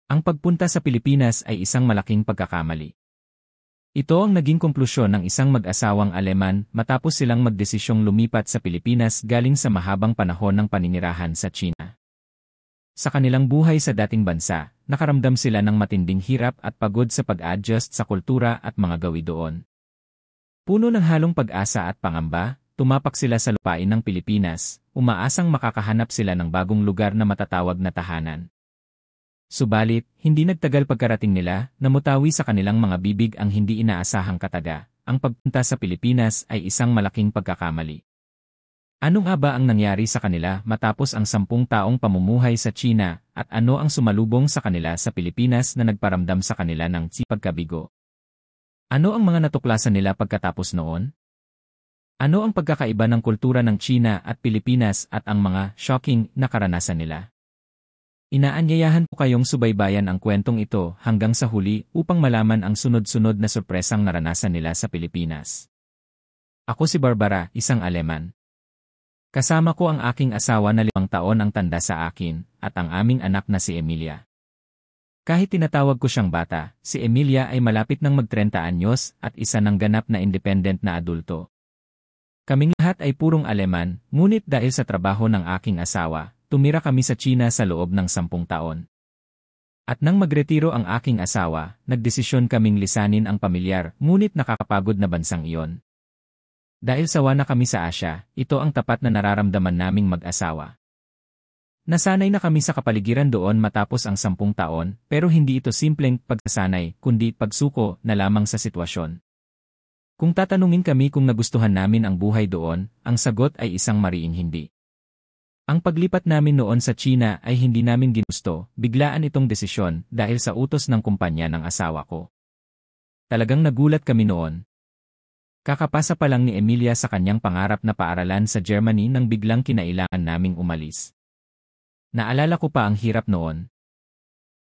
Ang pagpunta sa Pilipinas ay isang malaking pagkakamali. Ito ang naging konklusyon ng isang mag-asawang Aleman matapos silang magdesisyong lumipat sa Pilipinas galing sa mahabang panahon ng paninirahan sa China. Sa kanilang buhay sa dating bansa, nakaramdam sila ng matinding hirap at pagod sa pag-adjust sa kultura at mga gawi doon. Puno ng halong pag-asa at pangamba, tumapak sila sa lupain ng Pilipinas, umaasang makakahanap sila ng bagong lugar na matatawag na tahanan. Subalit, hindi nagtagal pagkarating nila, namutawi sa kanilang mga bibig ang hindi inaasahang kataga. Ang pagpunta sa Pilipinas ay isang malaking pagkakamali. Ano nga ba ang nangyari sa kanila matapos ang 10 taong pamumuhay sa China at ano ang sumalubong sa kanila sa Pilipinas na nagparamdam sa kanila ng pagkabigo? Ano ang mga natuklasan nila pagkatapos noon? Ano ang pagkakaiba ng kultura ng China at Pilipinas at ang mga shocking na karanasan nila? Inaanyayahan ko kayong subaybayan ang kwentong ito hanggang sa huli upang malaman ang sunod-sunod na sorpresang naranasan nila sa Pilipinas. Ako si Barbara, isang Aleman. Kasama ko ang aking asawa na 5 taon ang tanda sa akin at ang aming anak na si Emilia. Kahit tinatawag ko siyang bata, si Emilia ay malapit ng mag-30 anyos at isa ng ganap na independent na adulto. Kaming lahat ay purong Aleman, ngunit dahil sa trabaho ng aking asawa, tumira kami sa China sa loob ng 10 taon. At nang magretiro ang aking asawa, nagdesisyon kaming lisanin ang pamilyar, ngunit nakakapagod na bansang iyon. Dahil sawa na kami sa Asya, ito ang tapat na nararamdaman naming mag-asawa. Nasanay na kami sa kapaligiran doon matapos ang 10 taon, pero hindi ito simpleng pagsasanay, kundi pagsuko na lamang sa sitwasyon. Kung tatanungin kami kung nagustuhan namin ang buhay doon, ang sagot ay isang mariing hindi. Ang paglipat namin noon sa China ay hindi namin ginusto, biglaan itong desisyon dahil sa utos ng kumpanya ng asawa ko. Talagang nagulat kami noon. Kakapasa pa lang ni Emilia sa kanyang pangarap na paaralan sa Germany nang biglang kinailangan naming umalis. Naalala ko pa ang hirap noon.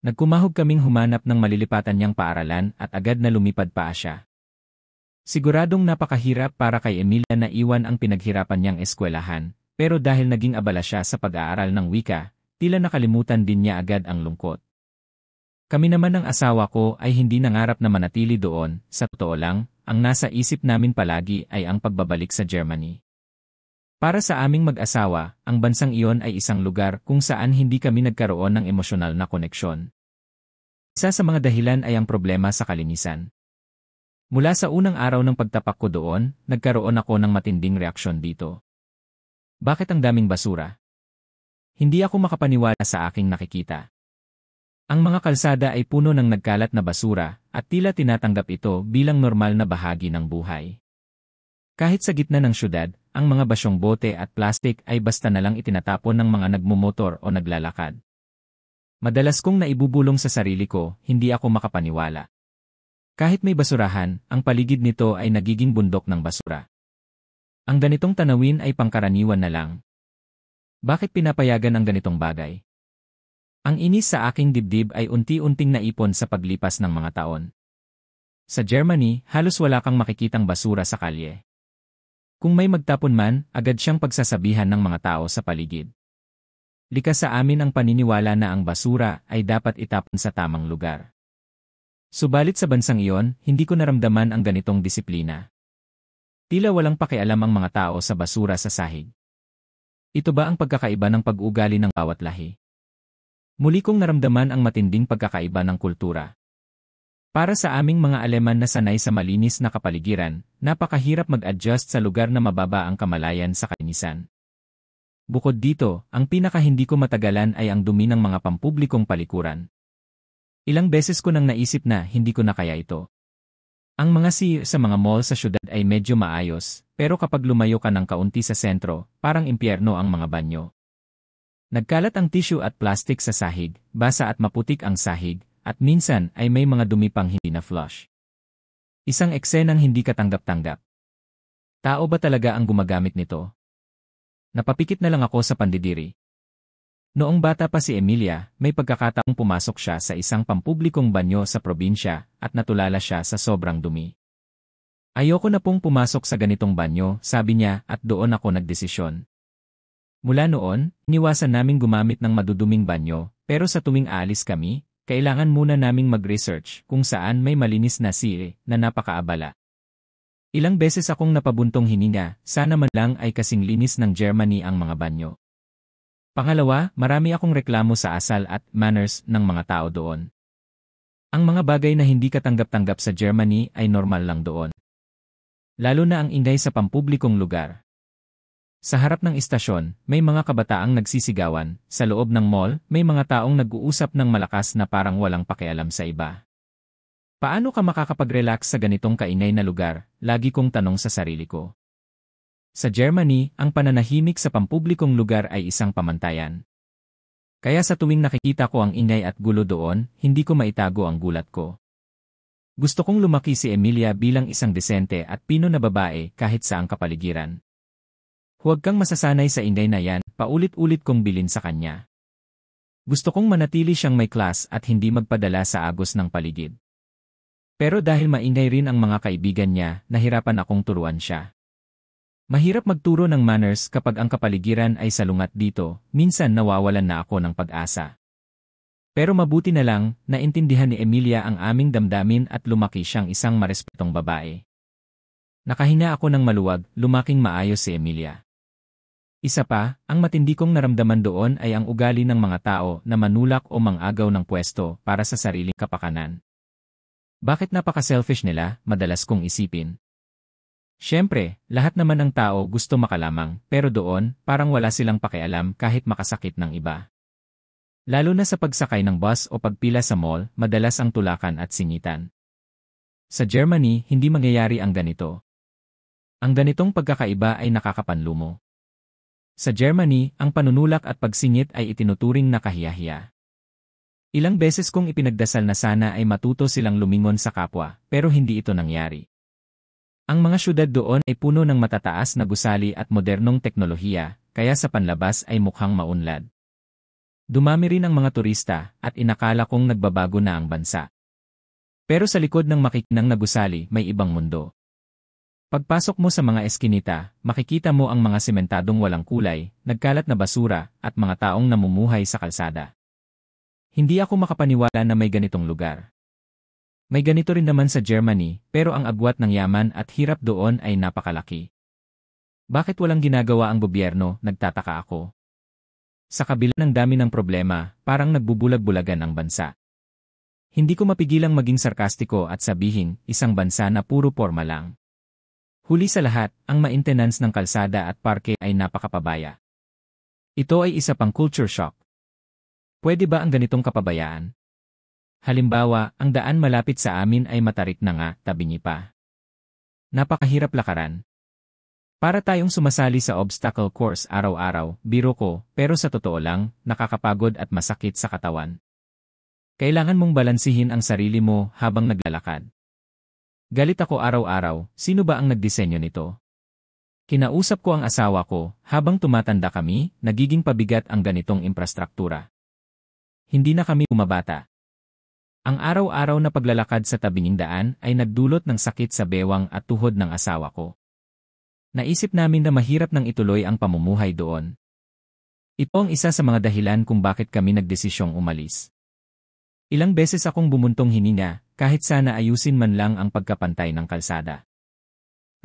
Nagkumahog kaming humanap ng malilipatan niyang paaralan at agad na lumipad pa siya. Siguradong napakahirap para kay Emilia na iwan ang pinaghirapan niyang eskwelahan. Pero dahil naging abala siya sa pag-aaral ng wika, tila nakalimutan din niya agad ang lungkot. Kami naman ng asawa ko ay hindi nangarap na manatili doon, sa totoo lang, ang nasa isip namin palagi ay ang pagbabalik sa Germany. Para sa aming mag-asawa, ang bansang iyon ay isang lugar kung saan hindi kami nagkaroon ng emosyonal na koneksyon. Isa sa mga dahilan ay ang problema sa kalinisan. Mula sa unang araw ng pagtapak ko doon, nagkaroon ako ng matinding reaksyon dito. Bakit ang daming basura? Hindi ako makapaniwala sa aking nakikita. Ang mga kalsada ay puno ng nagkalat na basura at tila tinatanggap ito bilang normal na bahagi ng buhay. Kahit sa gitna ng syudad, ang mga basyong bote at plastik ay basta na lang itinatapon ng mga nagmumotor o naglalakad. Madalas kong naibubulong sa sarili ko, hindi ako makapaniwala. Kahit may basurahan, ang paligid nito ay nagiging bundok ng basura. Ang ganitong tanawin ay pangkaraniwan na lang. Bakit pinapayagan ang ganitong bagay? Ang inis sa aking dibdib ay unti-unting naipon sa paglipas ng mga taon. Sa Germany, halos wala kang makikitang basura sa kalye. Kung may magtapon man, agad siyang pagsasabihan ng mga tao sa paligid. Likas sa amin ang paniniwala na ang basura ay dapat itapon sa tamang lugar. Subalit sa bansang iyon, hindi ko naramdaman ang ganitong disiplina. Tila walang pakialam ang mga tao sa basura sa sahig. Ito ba ang pagkakaiba ng pag-uugali ng bawat lahi? Muli kong naramdaman ang matinding pagkakaiba ng kultura. Para sa aming mga Aleman na sanay sa malinis na kapaligiran, napakahirap mag-adjust sa lugar na mababa ang kamalayan sa kalinisan. Bukod dito, ang pinaka-hindi ko matagalan ay ang dumi ng mga pampublikong palikuran. Ilang beses ko nang naisip na hindi ko na kaya ito. Ang mga sa mga mall sa syudad ay medyo maayos, pero kapag lumayo ka ng kaunti sa sentro, parang impyerno ang mga banyo. Nagkalat ang tissue at plastic sa sahig, basa at maputik ang sahig, at minsan ay may mga dumi pang hindi na flush. Isang eksenang hindi katanggap-tanggap. Tao ba talaga ang gumagamit nito? Napapikit na lang ako sa pandidiri. Noong bata pa si Emilia, may pagkakataong pumasok siya sa isang pampublikong banyo sa probinsya at natulala siya sa sobrang dumi. Ayoko na pong pumasok sa ganitong banyo, sabi niya, at doon ako nagdesisyon. Mula noon, iniwasan naming gumamit ng maduduming banyo, pero sa tuwing aalis kami, kailangan muna naming mag-research kung saan may malinis na sea na napakaabala. Ilang beses akong napabuntong hininga, sana man lang ay kasing linis ng Germany ang mga banyo. Pangalawa, marami akong reklamo sa asal at manners ng mga tao doon. Ang mga bagay na hindi katanggap-tanggap sa Germany ay normal lang doon. Lalo na ang ingay sa pampublikong lugar. Sa harap ng istasyon, may mga kabataang nagsisigawan, sa loob ng mall, may mga taong nag-uusap ng malakas na parang walang pakialam sa iba. Paano ka makakapag-relax sa ganitong kaingay na lugar? Lagi kong tanong sa sarili ko. Sa Germany, ang pananahimik sa pampublikong lugar ay isang pamantayan. Kaya sa tuwing nakikita ko ang ingay at gulo doon, hindi ko maitago ang gulat ko. Gusto kong lumaki si Emilia bilang isang desente at pino na babae kahit saang kapaligiran. Huwag kang masasanay sa ingay na yan, paulit-ulit kong bilin sa kanya. Gusto kong manatili siyang may class at hindi magpadala sa agos ng paligid. Pero dahil maingay rin ang mga kaibigan niya, nahirapan akong turuan siya. Mahirap magturo ng manners kapag ang kapaligiran ay salungat dito, minsan nawawalan na ako ng pag-asa. Pero mabuti na lang, naintindihan ni Emilia ang aming damdamin at lumaki siyang isang marespetong babae. Nakahinga ako ng maluwag, lumaking maayos si Emilia. Isa pa, ang matindi kong naramdaman doon ay ang ugali ng mga tao na manulak o mangagaw ng pwesto para sa sariling kapakanan. Bakit napaka-selfish nila, madalas kong isipin. Siyempre, lahat naman ng tao gusto makalamang, pero doon, parang wala silang pakialam kahit makasakit ng iba. Lalo na sa pagsakay ng bus o pagpila sa mall, madalas ang tulakan at singitan. Sa Germany, hindi mangyayari ang ganito. Ang ganitong pagkakaiba ay nakakapanlumo. Sa Germany, ang panunulak at pagsingit ay itinuturing na kahiyahiya. Ilang beses kong ipinagdasal na sana ay matuto silang lumingon sa kapwa, pero hindi ito nangyari. Ang mga syudad doon ay puno ng matataas na gusali at modernong teknolohiya, kaya sa panlabas ay mukhang maunlad. Dumami rin ang mga turista at inakala kong nagbabago na ang bansa. Pero sa likod ng makikinang na gusali may ibang mundo. Pagpasok mo sa mga eskinita, makikita mo ang mga sementadong walang kulay, nagkalat na basura, at mga taong namumuhay sa kalsada. Hindi ako makapaniwala na may ganitong lugar. May ganito rin naman sa Germany, pero ang agwat ng yaman at hirap doon ay napakalaki. Bakit walang ginagawa ang gobyerno, nagtataka ako. Sa kabila ng dami ng problema, parang nagbubulag-bulagan ang bansa. Hindi ko mapigilang maging sarkastiko at sabihin, isang bansa na puro porma lang. Huli sa lahat, ang maintenance ng kalsada at parke ay napakapabaya. Ito ay isa pang culture shock. Pwede ba ang ganitong kapabayaan? Halimbawa, ang daan malapit sa amin ay matarik na nga, tabingi pa. Napakahirap lakaran. Para tayong sumasali sa obstacle course araw-araw, biro ko, pero sa totoo lang, nakakapagod at masakit sa katawan. Kailangan mong balansihin ang sarili mo habang naglalakad. Galit ako araw-araw, sino ba ang nagdisenyo nito? Kinausap ko ang asawa ko, habang tumatanda kami, nagiging pabigat ang ganitong infrastruktura. Hindi na kami bumabata. Ang araw-araw na paglalakad sa tabing daan ay nagdulot ng sakit sa bewang at tuhod ng asawa ko. Naisip namin na mahirap nang ituloy ang pamumuhay doon. Ito ang isa sa mga dahilan kung bakit kami nagdesisyong umalis. Ilang beses akong bumuntong hininga, kahit sana ayusin man lang ang pagkapantay ng kalsada.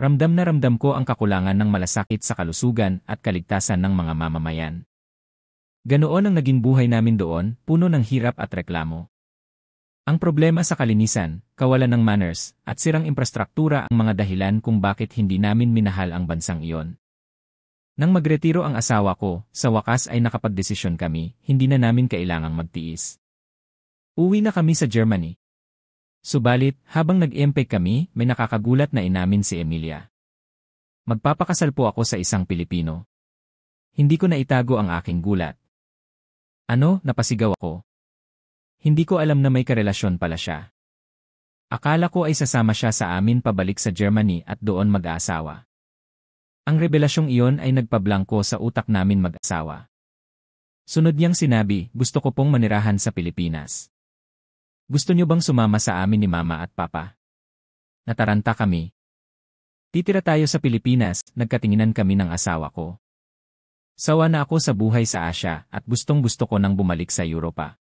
Ramdam na ramdam ko ang kakulangan ng malasakit sa kalusugan at kaligtasan ng mga mamamayan. Ganoon ang naging buhay namin doon, puno ng hirap at reklamo. Ang problema sa kalinisan, kawalan ng manners, at sirang infrastruktura ang mga dahilan kung bakit hindi namin minahal ang bansang iyon. Nang magretiro ang asawa ko, sa wakas ay nakapagdesisyon kami, hindi na namin kailangang magtiis. Uwi na kami sa Germany. Subalit, habang nag-empay kami, may nakakagulat na inamin si Emilia. Magpapakasal po ako sa isang Pilipino. Hindi ko na itago ang aking gulat. Ano, napasigaw ako. Hindi ko alam na may karelasyon pala siya. Akala ko ay sasama siya sa amin pabalik sa Germany at doon mag-aasawa. Ang revelasyong iyon ay nagpablangko sa utak namin mag-asawa. Sunod niyang sinabi, gusto ko pong manirahan sa Pilipinas. Gusto niyo bang sumama sa amin ni Mama at Papa? Nataranta kami. Titira tayo sa Pilipinas, nagkatinginan kami ng asawa ko. Sawa na ako sa buhay sa Asya at gustong-gusto ko nang bumalik sa Europa.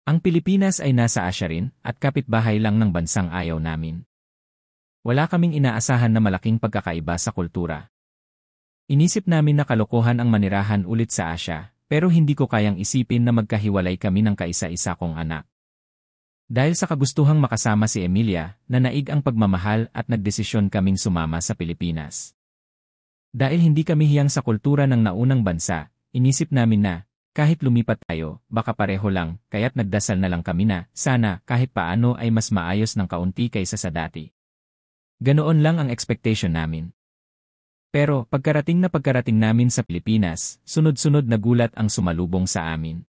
Ang Pilipinas ay nasa Asya rin at kapitbahay lang ng bansang ayaw namin. Wala kaming inaasahan na malaking pagkakaiba sa kultura. Inisip namin na kalokohan ang manirahan ulit sa Asya, pero hindi ko kayang isipin na magkahiwalay kami ng kaisa-isa kong anak. Dahil sa kagustuhang makasama si Emilia, nanaig ang pagmamahal at nagdesisyon kaming sumama sa Pilipinas. Dahil hindi kami hiyang sa kultura ng naunang bansa, inisip namin na, kahit lumipat tayo, baka pareho lang, kaya't nagdasal na lang kami na, sana, kahit paano ay mas maayos ng kaunti kaysa sa dati. Ganoon lang ang expectation namin. Pero, pagkarating namin sa Pilipinas, sunod-sunod na gulat ang sumalubong sa amin.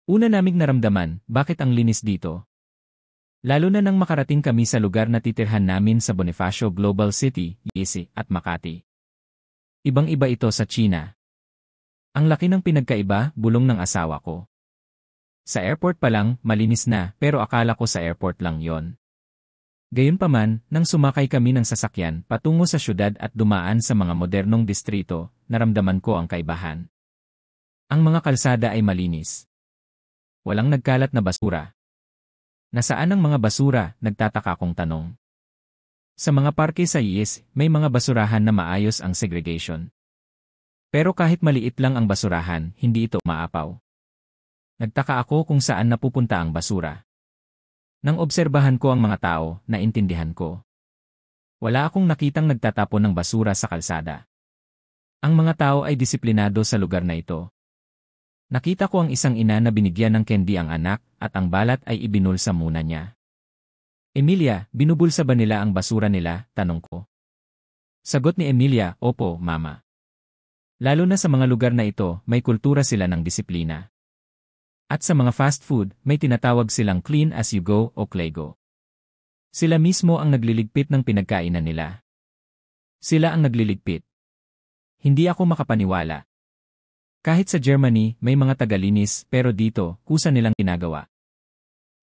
Una naming naramdaman, bakit ang linis dito? Lalo na nang makarating kami sa lugar na titirhan namin sa Bonifacio Global City, Yesi, at Makati. Ibang-iba ito sa China. Ang laki ng pinagkaiba, bulong ng asawa ko. Sa airport pa lang, malinis na, pero akala ko sa airport lang yon. Gayunpaman, nang sumakay kami ng sasakyan patungo sa syudad at dumaan sa mga modernong distrito, naramdaman ko ang kaibahan. Ang mga kalsada ay malinis. Walang nagkalat na basura. Nasaan ang mga basura, nagtataka kong tanong. Sa mga parke sa IS, may mga basurahan na maayos ang segregation. Pero kahit maliit lang ang basurahan, hindi ito maapaw. Nagtaka ako kung saan napupunta ang basura. Nang obserbahan ko ang mga tao, naintindihan ko. Wala akong nakitang nagtatapon ng basura sa kalsada. Ang mga tao ay disiplinado sa lugar na ito. Nakita ko ang isang ina na binigyan ng candy ang anak at ang balat ay ibinulsa muna niya. Emilia, binubulsa ba nila ang basura nila? Tanong ko. Sagot ni Emilia, opo, mama. Lalo na sa mga lugar na ito, may kultura sila ng disiplina. At sa mga fast food, may tinatawag silang clean as you go o Clego. Sila mismo ang nagliligpit ng pinagkainan nila. Sila ang nagliligpit. Hindi ako makapaniwala. Kahit sa Germany, may mga tagalinis, pero dito, kusa nilang ginagawa.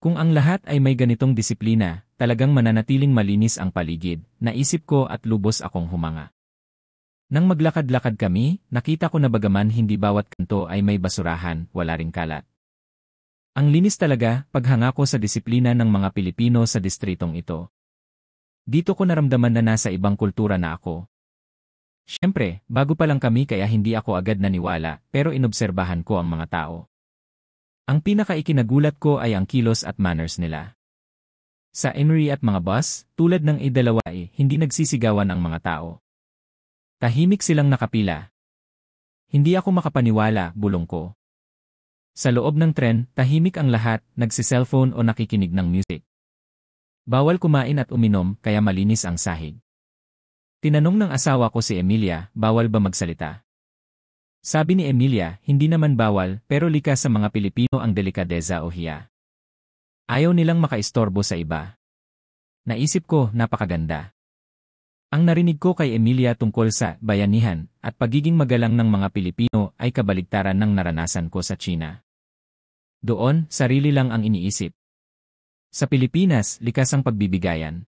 Kung ang lahat ay may ganitong disiplina, talagang mananatiling malinis ang paligid, naisip ko at lubos akong humanga. Nang maglakad-lakad kami, nakita ko na bagaman hindi bawat kanto ay may basurahan, wala ring kalat. Ang linis talaga, paghanga ko sa disiplina ng mga Pilipino sa distritong ito. Dito ko naramdaman na nasa ibang kultura na ako. Siyempre, bago pa lang kami kaya hindi ako agad naniwala, pero inobserbahan ko ang mga tao. Ang pinaka-ikinagulat ko ay ang kilos at manners nila. Sa Emery at mga bus, tulad ng idalawa hindi nagsisigawan ang mga tao. Tahimik silang nakapila. Hindi ako makapaniwala, bulong ko. Sa loob ng tren, tahimik ang lahat, nagsi-cellphone o nakikinig ng music. Bawal kumain at uminom, kaya malinis ang sahig. Tinanong ng asawa ko si Emilia, bawal ba magsalita? Sabi ni Emilia, hindi naman bawal, pero likas sa mga Pilipino ang delikadeza o hiya. Ayaw nilang makaistorbo sa iba. Naisip ko, napakaganda. Ang narinig ko kay Emilia tungkol sa bayanihan at pagiging magalang ng mga Pilipino ay kabaligtaran ng naranasan ko sa China. Doon, sarili lang ang iniisip. Sa Pilipinas, likas ang pagbibigayan.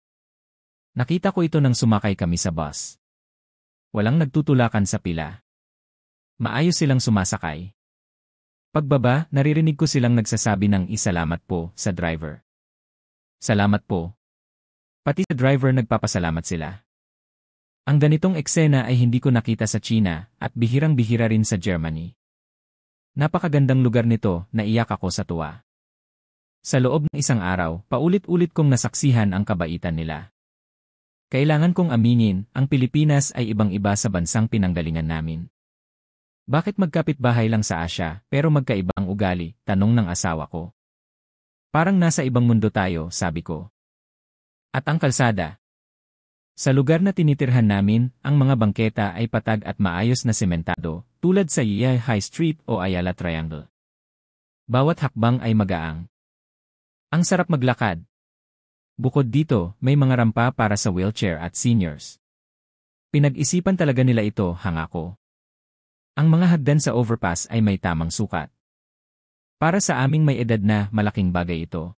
Nakita ko ito nang sumakay kami sa bus. Walang nagtutulakan sa pila. Maayos silang sumasakay. Pagbaba, naririnig ko silang nagsasabi ng isalamat po sa driver. Salamat po. Pati sa driver nagpapasalamat sila. Ang ganitong eksena ay hindi ko nakita sa China at bihirang-bihira rin sa Germany. Napakagandang lugar nito, naiyak ako sa tuwa. Sa loob ng isang araw, paulit-ulit kong nasaksihan ang kabaitan nila. Kailangan kong aminin, ang Pilipinas ay ibang-iba sa bansang pinanggalingan namin. Bakit magkapitbahay lang sa Asya, pero magkaiba ang ugali, tanong ng asawa ko. Parang nasa ibang mundo tayo, sabi ko. At ang kalsada. Sa lugar na tinitirhan namin, ang mga bangketa ay patag at maayos na sementado, tulad sa Yiyay High Street o Ayala Triangle. Bawat hakbang ay magaang. Ang sarap maglakad. Bukod dito, may mga rampa para sa wheelchair at seniors. Pinag-isipan talaga nila ito, hanga ko. Ang mga hagdan sa overpass ay may tamang sukat. Para sa aming may edad na, malaking bagay ito.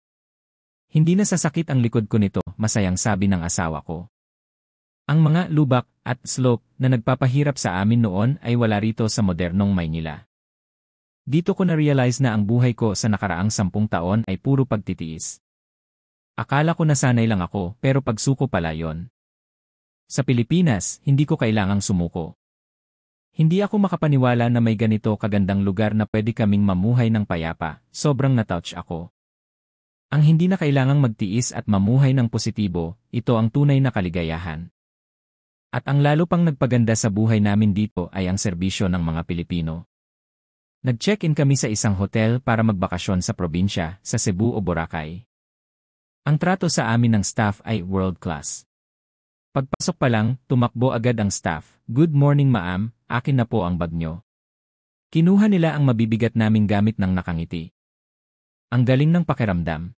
Hindi na sasakit ang likod ko nito, masayang sabi ng asawa ko. Ang mga lubak at slope na nagpapahirap sa amin noon ay wala rito sa modernong Maynila. Dito ko na-realize na ang buhay ko sa nakaraang 10 taon ay puro pagtitiis. Akala ko nasanay lang ako, pero pagsuko pala yon. Sa Pilipinas, hindi ko kailangang sumuko. Hindi ako makapaniwala na may ganito kagandang lugar na pwede kaming mamuhay ng payapa, sobrang na-touch ako. Ang hindi na kailangang magtiis at mamuhay ng positibo, ito ang tunay na kaligayahan. At ang lalo pang nagpaganda sa buhay namin dito ay ang serbisyo ng mga Pilipino. Nag-check-in kami sa isang hotel para magbakasyon sa probinsya, sa Cebu o Boracay. Ang trato sa amin ng staff ay world class. Pagpasok pa lang, tumakbo agad ang staff. "Good morning ma'am, akin na po ang bag nyo." Kinuha nila ang mabibigat naming gamit ng nakangiti. Ang galing ng pakiramdam.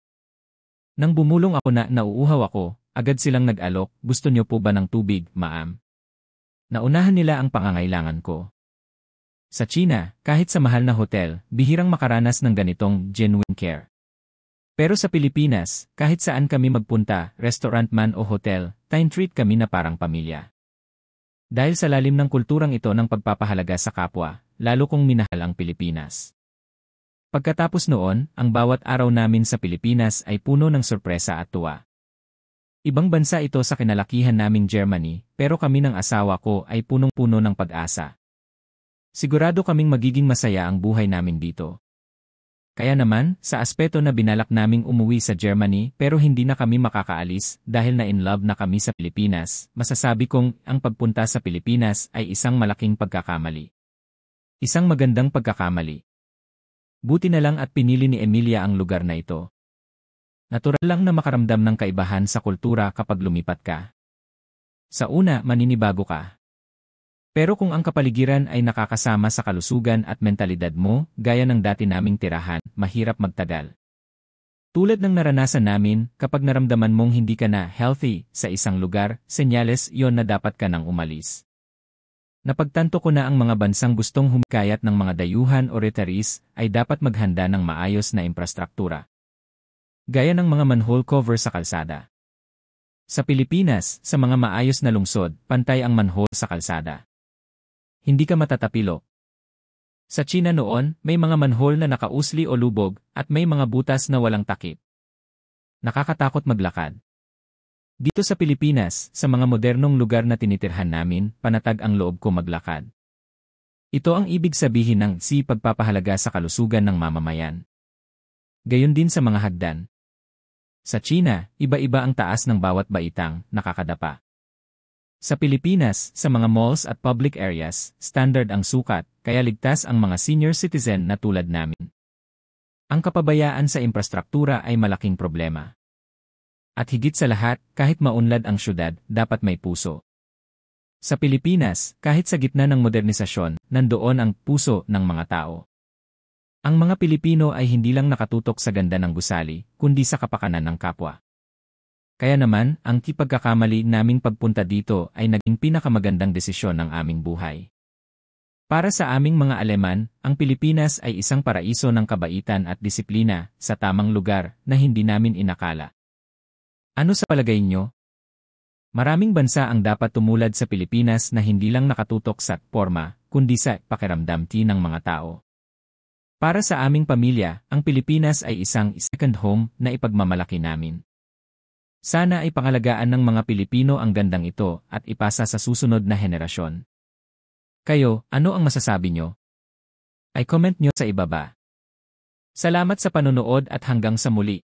Nang bumulong ako na nauuhaw ako, agad silang nag-alok, "Gusto nyo po ba ng tubig, ma'am?" Naunahan nila ang pangangailangan ko. Sa China, kahit sa mahal na hotel, bihirang makaranas ng ganitong genuine care. Pero sa Pilipinas, kahit saan kami magpunta, restaurant man o hotel, time-treat kami na parang pamilya. Dahil sa lalim ng kulturang ito ng pagpapahalaga sa kapwa, lalo kong minahal ang Pilipinas. Pagkatapos noon, ang bawat araw namin sa Pilipinas ay puno ng sorpresa at tuwa. Ibang bansa ito sa kinalakihan naming Germany, pero kami ng asawa ko ay punong-puno ng pag-asa. Sigurado kaming magiging masaya ang buhay namin dito. Kaya naman, sa aspeto na binalak naming umuwi sa Germany pero hindi na kami makakaalis dahil na in love na kami sa Pilipinas, masasabi kong ang pagpunta sa Pilipinas ay isang malaking pagkakamali. Isang magandang pagkakamali. Buti na lang at pinili ni Emilia ang lugar na ito. Natural lang na makaramdam ng kaibahan sa kultura kapag lumipat ka. Sa una, maninibago ka. Pero kung ang kapaligiran ay nakakasama sa kalusugan at mentalidad mo, gaya ng dati naming tirahan, mahirap magtagal. Tulad ng naranasan namin, kapag naramdaman mong hindi ka na healthy sa isang lugar, senyales yon na dapat ka nang umalis. Napagtanto ko na ang mga bansang gustong humikayat ng mga dayuhan o retirees ay dapat maghanda ng maayos na infrastruktura. Gaya ng mga manhole cover sa kalsada. Sa Pilipinas, sa mga maayos na lungsod, pantay ang manhole sa kalsada. Hindi ka matatapilo. Sa China noon, may mga manhole na nakausli o lubog, at may mga butas na walang takip. Nakakatakot maglakad. Dito sa Pilipinas, sa mga modernong lugar na tinitirhan namin, panatag ang loob ko maglakad. Ito ang ibig sabihin ng pagpapahalaga sa kalusugan ng mamamayan. Gayon din sa mga hagdan. Sa China, iba-iba ang taas ng bawat baitang, nakakadapa. Sa Pilipinas, sa mga malls at public areas, standard ang sukat, kaya ligtas ang mga senior citizen na tulad namin. Ang kapabayaan sa infrastruktura ay malaking problema. At higit sa lahat, kahit maunlad ang syudad, dapat may puso. Sa Pilipinas, kahit sa gitna ng modernisasyon, nandoon ang puso ng mga tao. Ang mga Pilipino ay hindi lang nakatutok sa ganda ng gusali, kundi sa kapakanan ng kapwa. Kaya naman, ang pagkakamali naming pagpunta dito ay naging pinakamagandang desisyon ng aming buhay. Para sa aming mga Aleman, ang Pilipinas ay isang paraiso ng kabaitan at disiplina sa tamang lugar na hindi namin inakala. Ano sa palagay nyo? Maraming bansa ang dapat tumulad sa Pilipinas na hindi lang nakatutok sa forma, kundi sa pakiramdam ng mga tao. Para sa aming pamilya, ang Pilipinas ay isang second home na ipagmamalaki namin. Sana ay pangalagaan ng mga Pilipino ang gandang ito at ipasa sa susunod na henerasyon. Kayo, ano ang masasabi nyo? Ay comment nyo sa ibaba. Salamat sa panonood at hanggang sa muli.